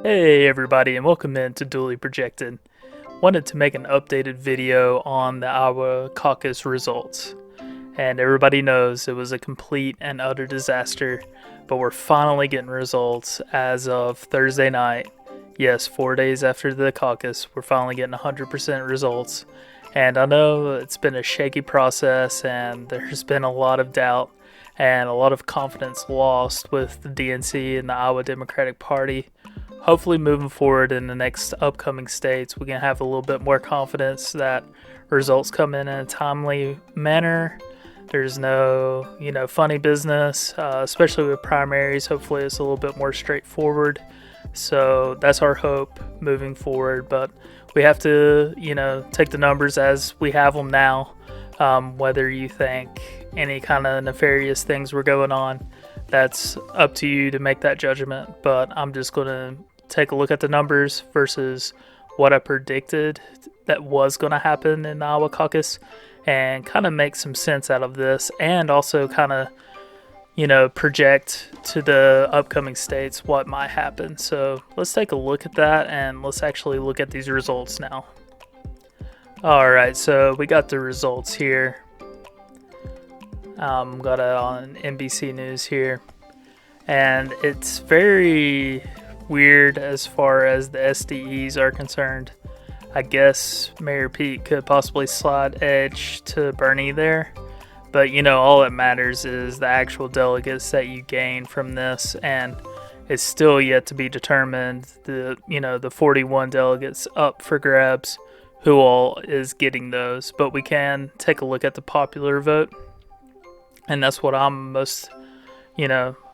Hey everybody, and welcome in to Duly Projected. Wanted to make an updated video on the Iowa Caucus results. And everybody knows it was a complete and utter disaster, but we're finally getting results as of Thursday night. Yes, 4 days after the caucus, we're finally getting 100% results. And I know it's been a shaky process, and there's been a lot of doubt and a lot of confidence lost with the DNC and the Iowa Democratic Party. Hopefully moving forward in the next upcoming states, we can have a little bit more confidence that results come in a timely manner. There's no, funny business, especially with primaries. Hopefully it's a little bit more straightforward. So that's our hope moving forward. But we have to, take the numbers as we have them now. Whether you think any kind of nefarious things were going on, that's up to you to make that judgment. But I'm just going to take a look at the numbers versus what I predicted that was going to happen in the Iowa Caucus and kind of make some sense out of this, and also kind of, project to the upcoming states what might happen. So let's take a look at that, and let's actually look at these results now. Alright, so we got the results here. Got it on NBC News here, and it's very weird as far as the SDEs are concerned. I guess Mayor Pete could possibly slide edge to Bernie there, but all that matters is the actual delegates that you gain from this, and it's still yet to be determined. The 41 delegates up for grabs, who all is getting those. But we can take a look at the popular vote, and that's what I'm most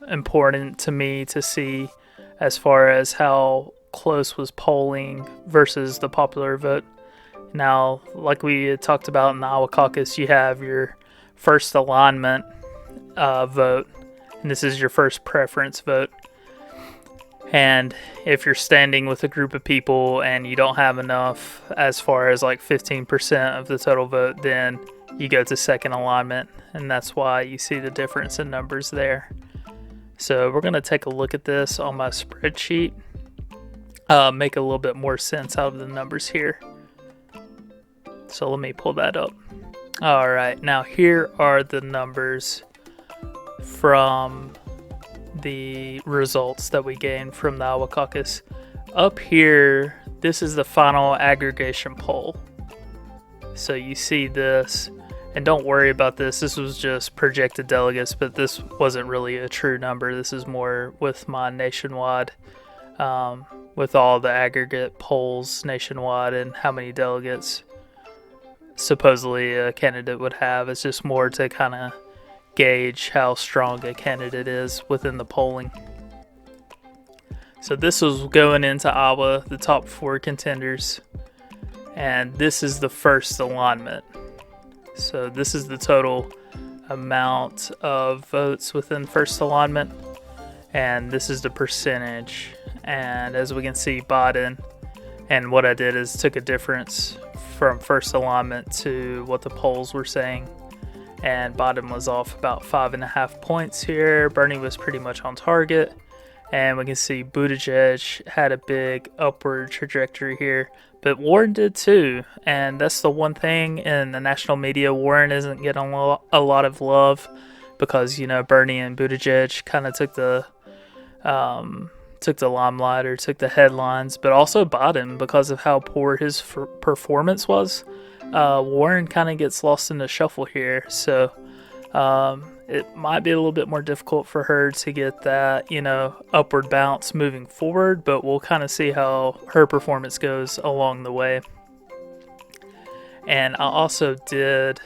important to me to see as far as how close was polling versus the popular vote. Now, like we had talked about in the Iowa Caucus, you have your first alignment vote, and this is your first preference vote. And if you're standing with a group of people and you don't have enough as far as like 15% of the total vote, then you go to second alignment, and that's why you see the difference in numbers there. So we're going to take a look at this on my spreadsheet, make a little bit more sense out of the numbers here. So let me pull that up. Alright, now here are the numbers from the results that we gained from the Iowa Caucus. Up here, this is the final aggregation poll. So you see this. And don't worry about this. This was just projected delegates, but this wasn't really a true number. This is more with my nationwide, with all the aggregate polls nationwide and how many delegates supposedly a candidate would have. It's just more to kind of gauge how strong a candidate is within the polling. So this was going into Iowa, the top 4 contenders, and this is the first alignment. So this is the total amount of votes within first alignment, and this is the percentage. And as we can see, Biden, and what I did is took a difference from first alignment to what the polls were saying, and Biden was off about 5.5 points here. Bernie was pretty much on target, and we can see Buttigieg had a big upward trajectory here. But Warren did too, and that's the one thing in the national media. Warren isn't getting a lot of love because Bernie and Buttigieg kind of took the limelight or took the headlines, but also Biden because of how poor his performance was. Warren kind of gets lost in the shuffle here, so it might be a little bit more difficult for her to get that, upward bounce moving forward, but we'll kind of see how her performance goes along the way. And I also did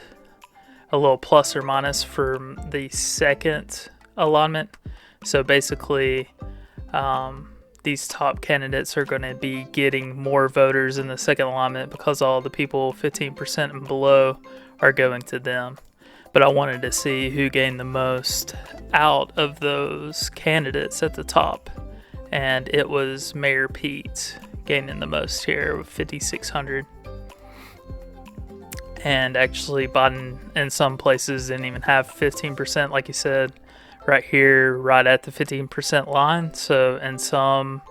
a little plus or minus for the second alignment. So basically, these top candidates are going to be getting more voters in the second alignment because all the people 15% and below are going to them. But I wanted to see who gained the most out of those candidates at the top. And it was Mayor Pete gaining the most here with 5,600. And actually Biden in some places didn't even have 15%, like you said. right here, right at the 15% line. So in some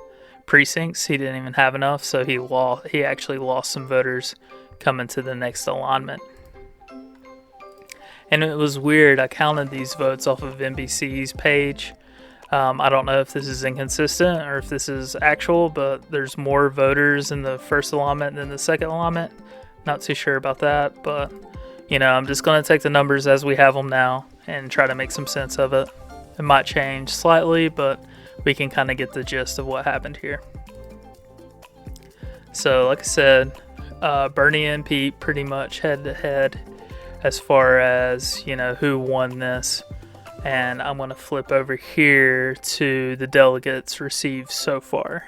precincts, he didn't even have enough, so he actually lost some voters coming to the next alignment. And it was weird. I counted these votes off of NBC's page. I don't know if this is inconsistent or if this is actual, but there's more voters in the first alignment than the second alignment. Not too sure about that, but I'm just going to take the numbers as we have them now and try to make some sense of it. It might change slightly, but we can kind of get the gist of what happened here. So like I said, Bernie and Pete pretty much head to head as far as who won this. And I'm going to flip over here to the delegates received so far.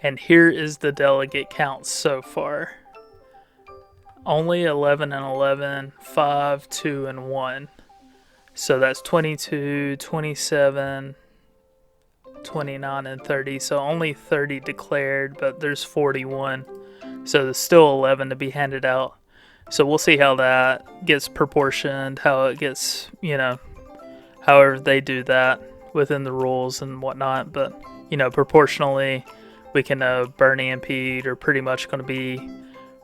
And here is the delegate count so far. Only 11 and 11, 5, 2, and 1. So that's 22, 27, 29, and 30. So only 30 declared, but there's 41. So there's still 11 to be handed out. So we'll see how that gets proportioned, how it gets, however they do that within the rules and whatnot. But, proportionally, we can know Bernie and Pete are pretty much going to be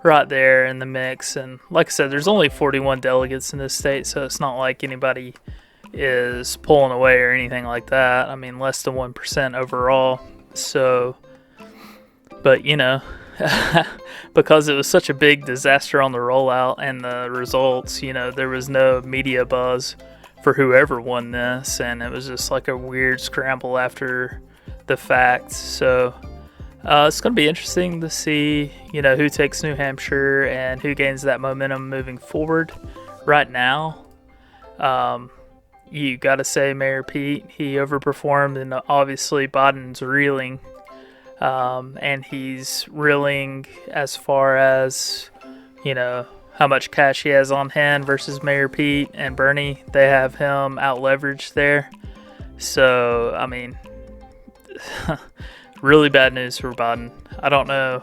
right there in the mix. And like I said, there's only 41 delegates in this state, so it's not like anybody is pulling away or anything like that. I mean, less than 1% overall. So, but, because it was such a big disaster on the rollout and the results, there was no media buzz for whoever won this, and it was just like a weird scramble after the fact. So it's going to be interesting to see, who takes New Hampshire and who gains that momentum moving forward. Right now, you got to say Mayor Pete, he overperformed, and obviously Biden's reeling. And he's reeling as far as, how much cash he has on hand versus Mayor Pete and Bernie. They have him out leveraged there. So, I mean, really bad news for Biden. I don't know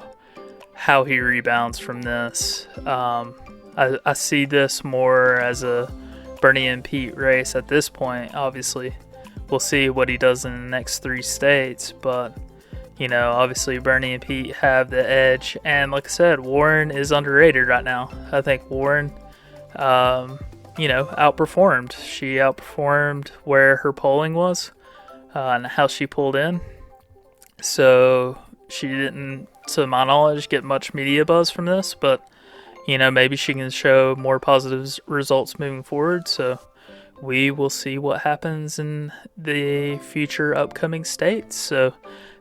how he rebounds from this. I see this more as a Bernie and Pete race at this point. Obviously, we'll see what he does in the next 3 states, but obviously Bernie and Pete have the edge. And like I said, Warren is underrated right now. I think Warren, outperformed. She outperformed where her polling was and how she pulled in. So she didn't, to my knowledge, get much media buzz from this. But, maybe she can show more positive results moving forward. So we will see what happens in the future upcoming states. So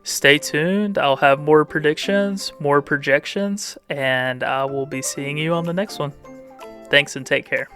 stay tuned. I'll have more predictions, more projections, and I will be seeing you on the next one. Thanks and take care.